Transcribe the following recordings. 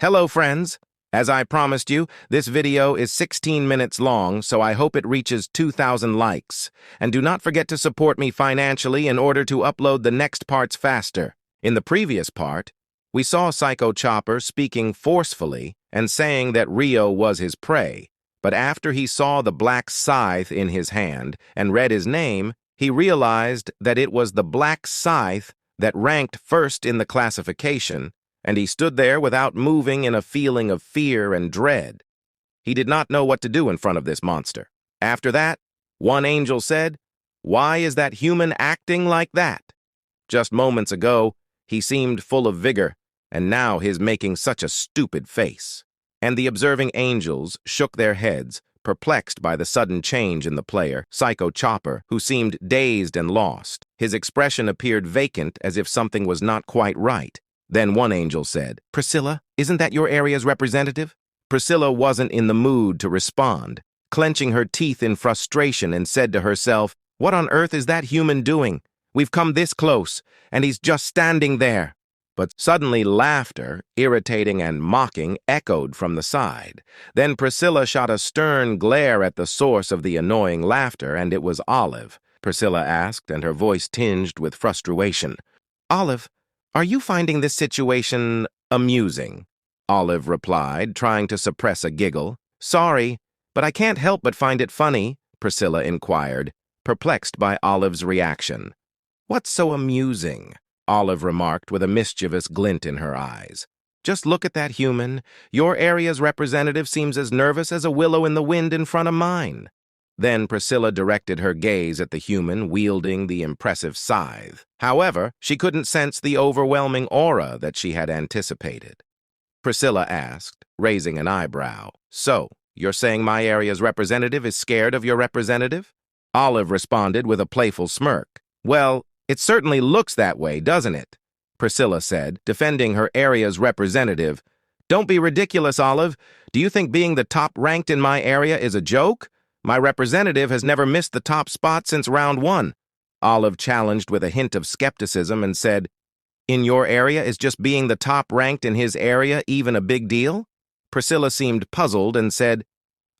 Hello, friends. As I promised you, this video is 16 minutes long, so I hope it reaches 2,000 likes. And do not forget to support me financially in order to upload the next parts faster. In the previous part, we saw Psycho Chopper speaking forcefully and saying that Rio was his prey. But after he saw the black scythe in his hand and read his name, he realized that it was the black scythe that ranked first in the classification, and he stood there without moving in a feeling of fear and dread. He did not know what to do in front of this monster. After that, one angel said, "Why is that human acting like that? Just moments ago, he seemed full of vigor, and now he's making such a stupid face." And the observing angels shook their heads, perplexed by the sudden change in the player, Psycho Chopper, who seemed dazed and lost. His expression appeared vacant, as if something was not quite right. Then one angel said, "Priscilla, isn't that your area's representative?" Priscilla wasn't in the mood to respond, clenching her teeth in frustration, and said to herself, "What on earth is that human doing? We've come this close, and he's just standing there." But suddenly laughter, irritating and mocking, echoed from the side. Then Priscilla shot a stern glare at the source of the annoying laughter, and it was Olive. Priscilla asked, and her voice tinged with frustration, "Olive, are you finding this situation amusing?" Olive replied, trying to suppress a giggle. "Sorry, but I can't help but find it funny," Priscilla inquired, perplexed by Olive's reaction. "What's so amusing?" Olive remarked with a mischievous glint in her eyes. "Just look at that human. Your area's representative seems as nervous as a willow in the wind in front of mine." Then Priscilla directed her gaze at the human wielding the impressive scythe. However, she couldn't sense the overwhelming aura that she had anticipated. Priscilla asked, raising an eyebrow, "So, you're saying my area's representative is scared of your representative?" Olive responded with a playful smirk. "Well, it certainly looks that way, doesn't it?" Priscilla said, defending her area's representative. "Don't be ridiculous, Olive. Do you think being the top ranked in my area is a joke? My representative has never missed the top spot since round 1. Olive challenged with a hint of skepticism and said, "In your area, is just being the top ranked in his area even a big deal?" Priscilla seemed puzzled and said,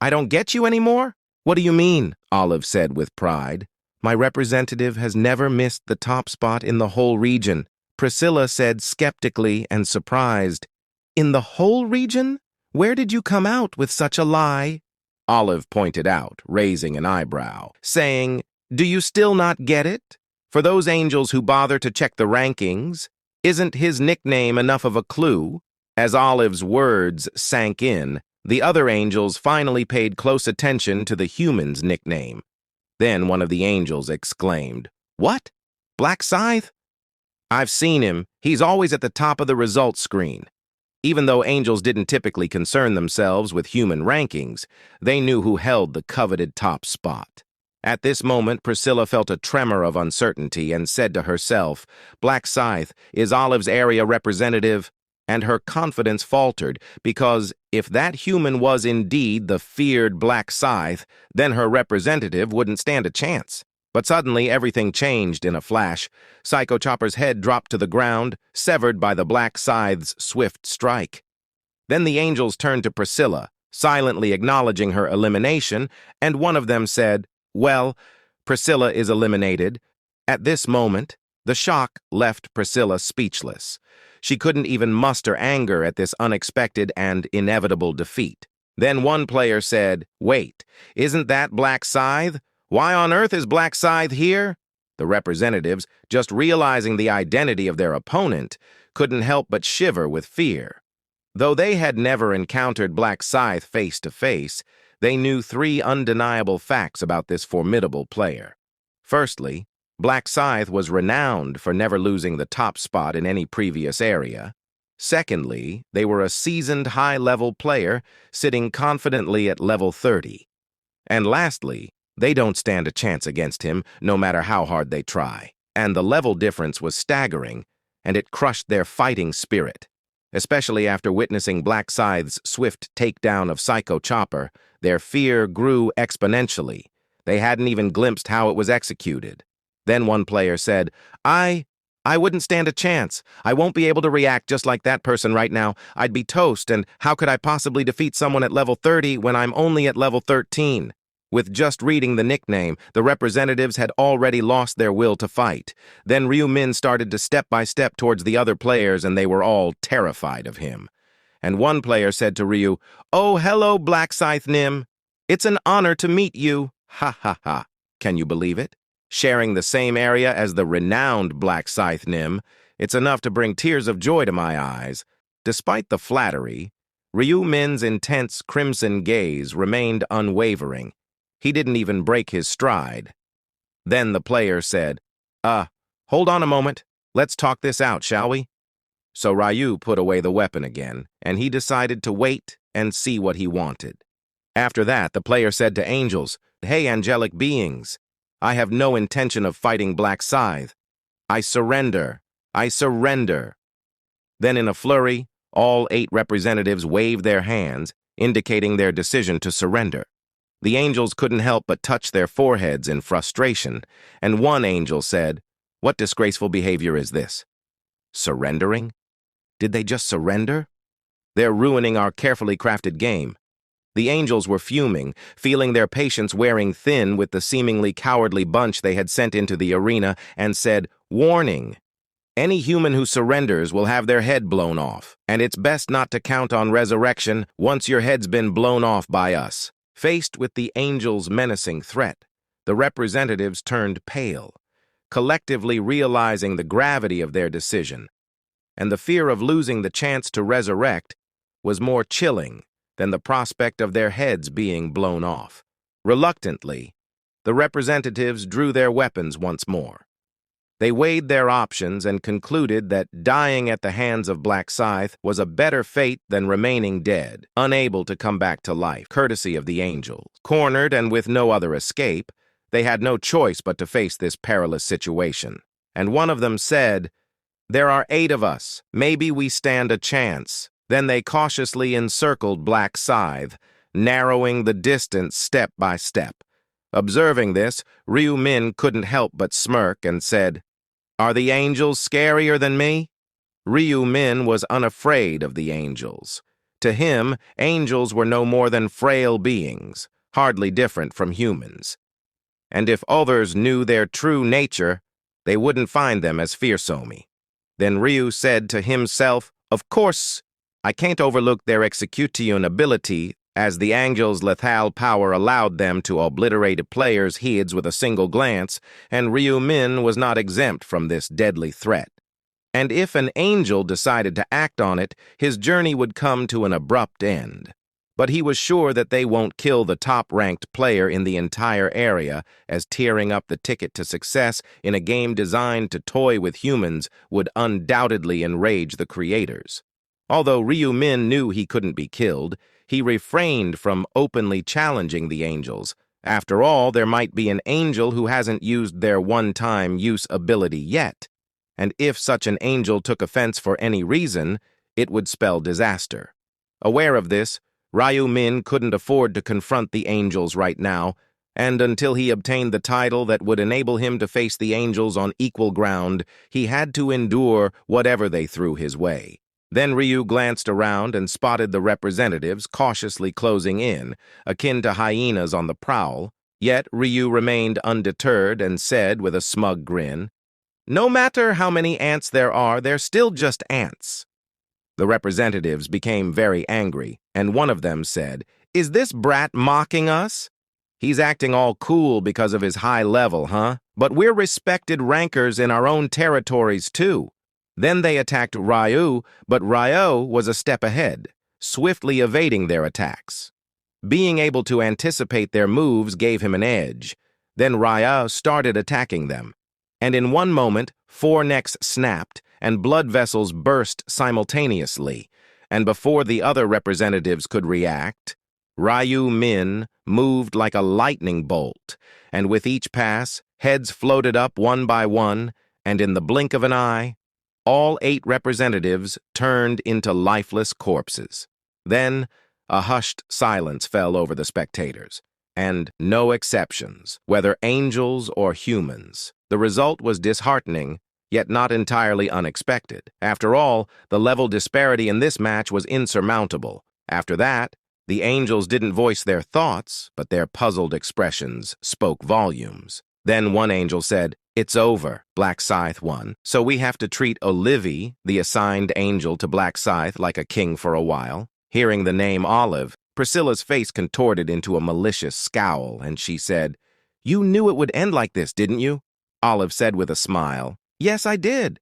"I don't get you anymore?" "What do you mean?" Olive said with pride. "My representative has never missed the top spot in the whole region," Priscilla said skeptically and surprised. "In the whole region? Where did you come out with such a lie?" Olive pointed out, raising an eyebrow, saying, "Do you still not get it? For those angels who bother to check the rankings, isn't his nickname enough of a clue?" As Olive's words sank in, the other angels finally paid close attention to the human's nickname. Then one of the angels exclaimed, "What? Black Scythe? I've seen him. He's always at the top of the results screen." Even though angels didn't typically concern themselves with human rankings, they knew who held the coveted top spot. At this moment, Priscilla felt a tremor of uncertainty and said to herself, "Black Scythe is Olive's area representative," and her confidence faltered, because if that human was indeed the feared Black Scythe, then her representative wouldn't stand a chance. But suddenly everything changed in a flash. Psycho Chopper's head dropped to the ground, severed by the Black Scythe's swift strike. Then the angels turned to Priscilla, silently acknowledging her elimination, and one of them said, "Well, Priscilla is eliminated." At this moment, the shock left Priscilla speechless. She couldn't even muster anger at this unexpected and inevitable defeat. Then one player said, "Wait, isn't that Black Scythe? Why on earth is Black Scythe here?" The representatives, just realizing the identity of their opponent, couldn't help but shiver with fear. Though they had never encountered Black Scythe face to face, they knew 3 undeniable facts about this formidable player. Firstly, Black Scythe was renowned for never losing the top spot in any previous area. Secondly, they were a seasoned high-level player sitting confidently at level 30. And lastly, they don't stand a chance against him, no matter how hard they try. And the level difference was staggering, and it crushed their fighting spirit. Especially after witnessing Black Scythe's swift takedown of Psycho Chopper, their fear grew exponentially. They hadn't even glimpsed how it was executed. Then one player said, I I wouldn't stand a chance. I won't be able to react just like that person right now. I'd be toast, and how could I possibly defeat someone at level 30 when I'm only at level 13? With just reading the nickname, the representatives had already lost their will to fight. Then Ryu Min started to step by step towards the other players, and they were all terrified of him. And one player said to Ryu, "Oh, hello, Black Scythe Nim. It's an honor to meet you. Ha ha ha. Can you believe it? Sharing the same area as the renowned Black Scythe Nim, it's enough to bring tears of joy to my eyes." Despite the flattery, Ryu Min's intense crimson gaze remained unwavering. He didn't even break his stride. Then the player said, hold on a moment. Let's talk this out, shall we?" So Ryu put away the weapon again, and he decided to wait and see what he wanted. After that, the player said to Angels, "Hey, angelic beings, I have no intention of fighting Black Scythe. I surrender. I surrender." Then in a flurry, all 8 representatives waved their hands, indicating their decision to surrender. The angels couldn't help but touch their foreheads in frustration, and one angel said, "What disgraceful behavior is this? Surrendering? Did they just surrender? They're ruining our carefully crafted game." The angels were fuming, feeling their patience wearing thin with the seemingly cowardly bunch they had sent into the arena, and said, "Warning. Any human who surrenders will have their head blown off, and it's best not to count on resurrection once your head's been blown off by us." Faced with the angels' menacing threat, the representatives turned pale, collectively realizing the gravity of their decision, and the fear of losing the chance to resurrect was more chilling than the prospect of their heads being blown off. Reluctantly, the representatives drew their weapons once more. They weighed their options and concluded that dying at the hands of Black Scythe was a better fate than remaining dead, unable to come back to life, courtesy of the angels. Cornered and with no other escape, they had no choice but to face this perilous situation. And one of them said, "There are 8 of us. Maybe we stand a chance." Then they cautiously encircled Black Scythe, narrowing the distance step by step. Observing this, Ryu Min couldn't help but smirk and said, "Are the angels scarier than me?" Ryu Min was unafraid of the angels. To him, angels were no more than frail beings, hardly different from humans. And if others knew their true nature, they wouldn't find them as fearsome. Then Ryu said to himself, "Of course, I can't overlook their execution ability, as the angels' lethal power allowed them to obliterate a player's heads with a single glance, and Ryu Min was not exempt from this deadly threat. And if an angel decided to act on it, his journey would come to an abrupt end. But he was sure that they won't kill the top-ranked player in the entire area, as tearing up the ticket to success in a game designed to toy with humans would undoubtedly enrage the creators. Although Ryu Min knew he couldn't be killed, he refrained from openly challenging the angels. After all, there might be an angel who hasn't used their one-time use ability yet, and if such an angel took offense for any reason, it would spell disaster. Aware of this, Ryu Min couldn't afford to confront the angels right now, and until he obtained the title that would enable him to face the angels on equal ground, he had to endure whatever they threw his way. Then Ryu glanced around and spotted the representatives cautiously closing in, akin to hyenas on the prowl. Yet Ryu remained undeterred and said with a smug grin, "No matter how many ants there are, they're still just ants." The representatives became very angry, and one of them said, "Is this brat mocking us? He's acting all cool because of his high level, huh? But we're respected rankers in our own territories too." Then they attacked Ryu, but Ryu was a step ahead, swiftly evading their attacks. Being able to anticipate their moves gave him an edge. Then Ryu started attacking them, and in one moment, 4 necks snapped and blood vessels burst simultaneously, and before the other representatives could react, Ryu Min moved like a lightning bolt, and with each pass, heads floated up one by one, and in the blink of an eye, all 8 representatives turned into lifeless corpses. Then, a hushed silence fell over the spectators, and no exceptions, whether angels or humans. The result was disheartening, yet not entirely unexpected. After all, the level disparity in this match was insurmountable. After that, the angels didn't voice their thoughts, but their puzzled expressions spoke volumes. Then one angel said, "It's over, Black Scythe won, so we have to treat Olivia, the assigned angel to Black Scythe, like a king for a while." Hearing the name Olive, Priscilla's face contorted into a malicious scowl, and she said, "You knew it would end like this, didn't you?" Olive said with a smile, "Yes, I did."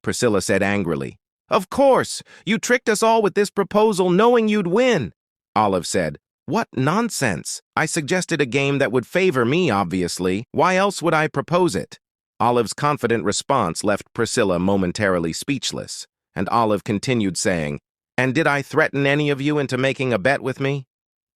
Priscilla said angrily, "Of course! You tricked us all with this proposal knowing you'd win." Olive said, "What nonsense! I suggested a game that would favor me, obviously. Why else would I propose it?" Olive's confident response left Priscilla momentarily speechless, and Olive continued saying, "And did I threaten any of you into making a bet with me?"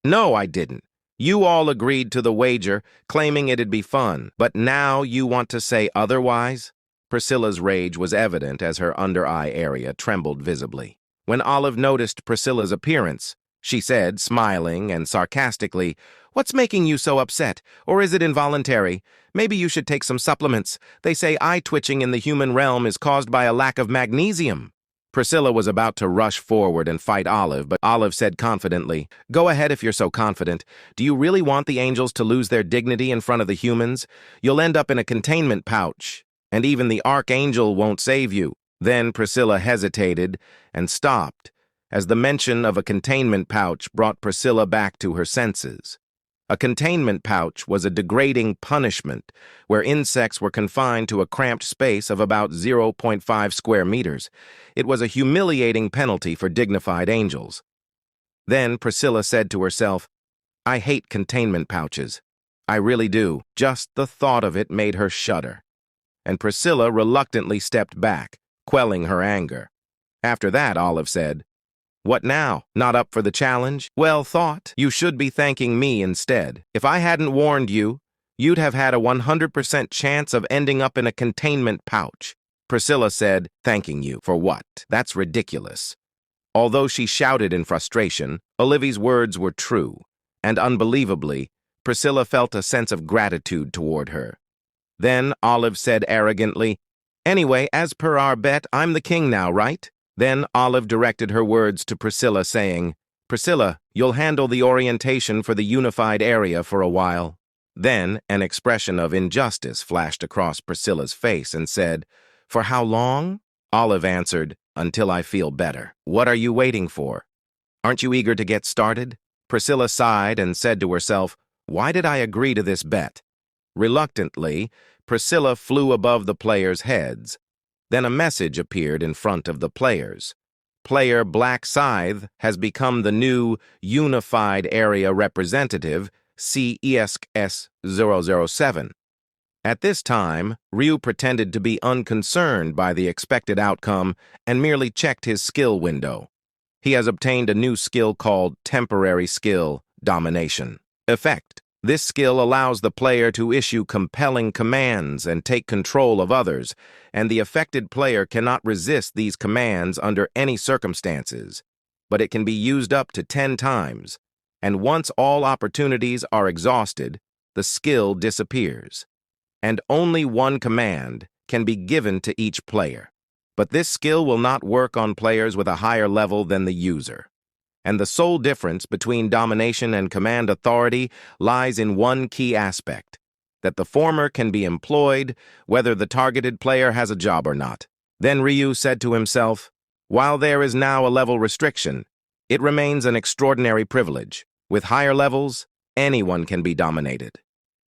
"No, I didn't. You all agreed to the wager, claiming it'd be fun, but now you want to say otherwise?" Priscilla's rage was evident as her under-eye area trembled visibly. When Olive noticed Priscilla's appearance, she said, smiling and sarcastically, "What's making you so upset? Or is it involuntary? Maybe you should take some supplements. They say eye twitching in the human realm is caused by a lack of magnesium." Priscilla was about to rush forward and fight Olive, but Olive said confidently, "Go ahead if you're so confident. Do you really want the angels to lose their dignity in front of the humans? You'll end up in a containment pouch, and even the archangel won't save you." Then Priscilla hesitated and stopped, as the mention of a containment pouch brought Priscilla back to her senses. A containment pouch was a degrading punishment where insects were confined to a cramped space of about 0.5 square meters. It was a humiliating penalty for dignified angels. Then Priscilla said to herself, "I hate containment pouches. I really do." Just the thought of it made her shudder. And Priscilla reluctantly stepped back, quelling her anger. After that, Olive said, "What now? Not up for the challenge? Well thought. You should be thanking me instead. If I hadn't warned you, you'd have had a 100% chance of ending up in a containment pouch." Priscilla said, "Thanking you for what? That's ridiculous." Although she shouted in frustration, Olivia's words were true, and unbelievably, Priscilla felt a sense of gratitude toward her. Then Olive said arrogantly, "Anyway, as per our bet, I'm the king now, right?" Then Olive directed her words to Priscilla, saying, "Priscilla, you'll handle the orientation for the unified area for a while." Then an expression of injustice flashed across Priscilla's face and said, "For how long?" Olive answered, "Until I feel better." "What are you waiting for? Aren't you eager to get started?" Priscilla sighed and said to herself, "Why did I agree to this bet?" Reluctantly, Priscilla flew above the players' heads. Then a message appeared in front of the players. Player Black Scythe has become the new Unified Area Representative, CESC-S007. At this time, Ryu pretended to be unconcerned by the expected outcome and merely checked his skill window. He has obtained a new skill called Temporary Skill Domination. Effect: this skill allows the player to issue compelling commands and take control of others, and the affected player cannot resist these commands under any circumstances. But it can be used up to 10 times, and once all opportunities are exhausted, the skill disappears. And only one command can be given to each player. But this skill will not work on players with a higher level than the user. And the sole difference between domination and command authority lies in one key aspect, that the former can be employed whether the targeted player has a job or not. Then Ryu said to himself, "While there is now a level restriction, it remains an extraordinary privilege. With higher levels, anyone can be dominated."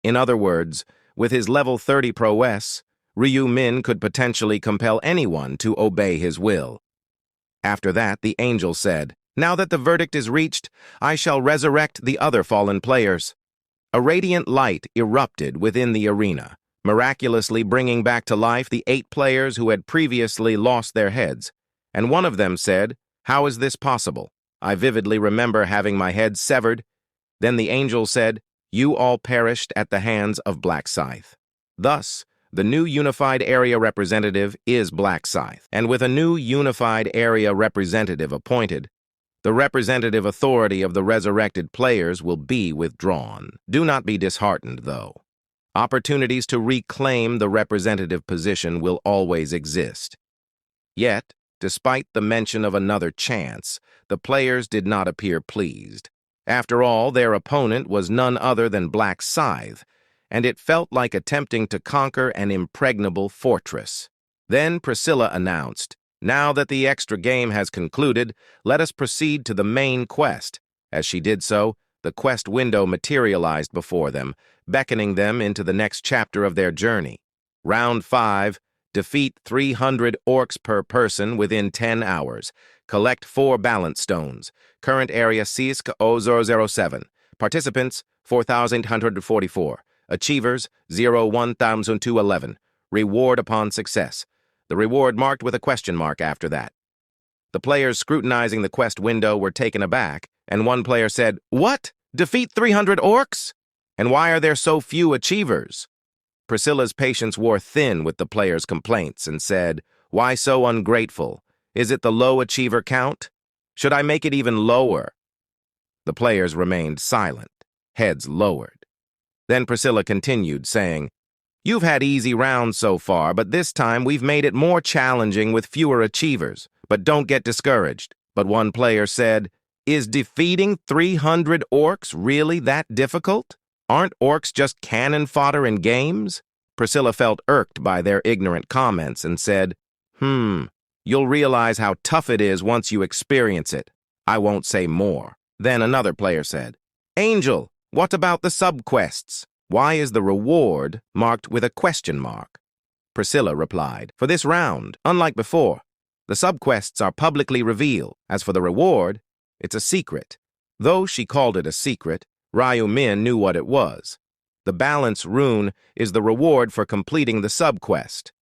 In other words, with his level 30 prowess, Ryu Min could potentially compel anyone to obey his will. After that, the angel said, "Now that the verdict is reached, I shall resurrect the other fallen players." A radiant light erupted within the arena, miraculously bringing back to life the 8 players who had previously lost their heads. And one of them said, "How is this possible? I vividly remember having my head severed." Then the angel said, "You all perished at the hands of Black Scythe." Thus, the new Unified Area Representative is Black Scythe, and with a new Unified Area Representative appointed, the representative authority of the resurrected players will be withdrawn. Do not be disheartened, though. Opportunities to reclaim the representative position will always exist. Yet, despite the mention of another chance, the players did not appear pleased. After all, their opponent was none other than Black Scythe, and it felt like attempting to conquer an impregnable fortress. Then Priscilla announced, "Now that the extra game has concluded, let us proceed to the main quest." As she did so, the quest window materialized before them, beckoning them into the next chapter of their journey. Round 5, defeat 300 orcs per person within 10 hours. Collect 4 balance stones. Current area CISC 007. Participants 4,144. Achievers 0,1211. Reward upon success. The reward marked with a question mark after that. The players scrutinizing the quest window were taken aback, and one player said, "What? Defeat 300 orcs? And why are there so few achievers?" Priscilla's patience wore thin with the players' complaints and said, "Why so ungrateful? Is it the low achiever count? Should I make it even lower?" The players remained silent, heads lowered. Then Priscilla continued, saying, "You've had easy rounds so far, but this time we've made it more challenging with fewer achievers. But don't get discouraged." But one player said, "Is defeating 300 orcs really that difficult? Aren't orcs just cannon fodder in games?" Priscilla felt irked by their ignorant comments and said, You'll realize how tough it is once you experience it. I won't say more." Then another player said, "Angel, what about the sub-quests? Why is the reward marked with a question mark?" Priscilla replied, "For this round, unlike before, the sub-quests are publicly revealed. As for the reward, it's a secret." Though she called it a secret, Ryu Min knew what it was. The balance rune is the reward for completing the sub-quest.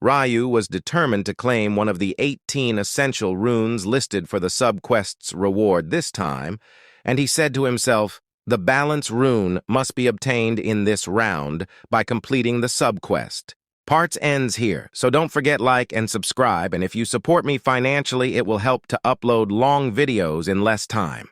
Ryu was determined to claim one of the 18 essential runes listed for the sub-quest's reward this time, and he said to himself, "The balance rune must be obtained in this round by completing the sub-quest." Parts ends here, so don't forget like and subscribe, and if you support me financially, it will help to upload long videos in less time.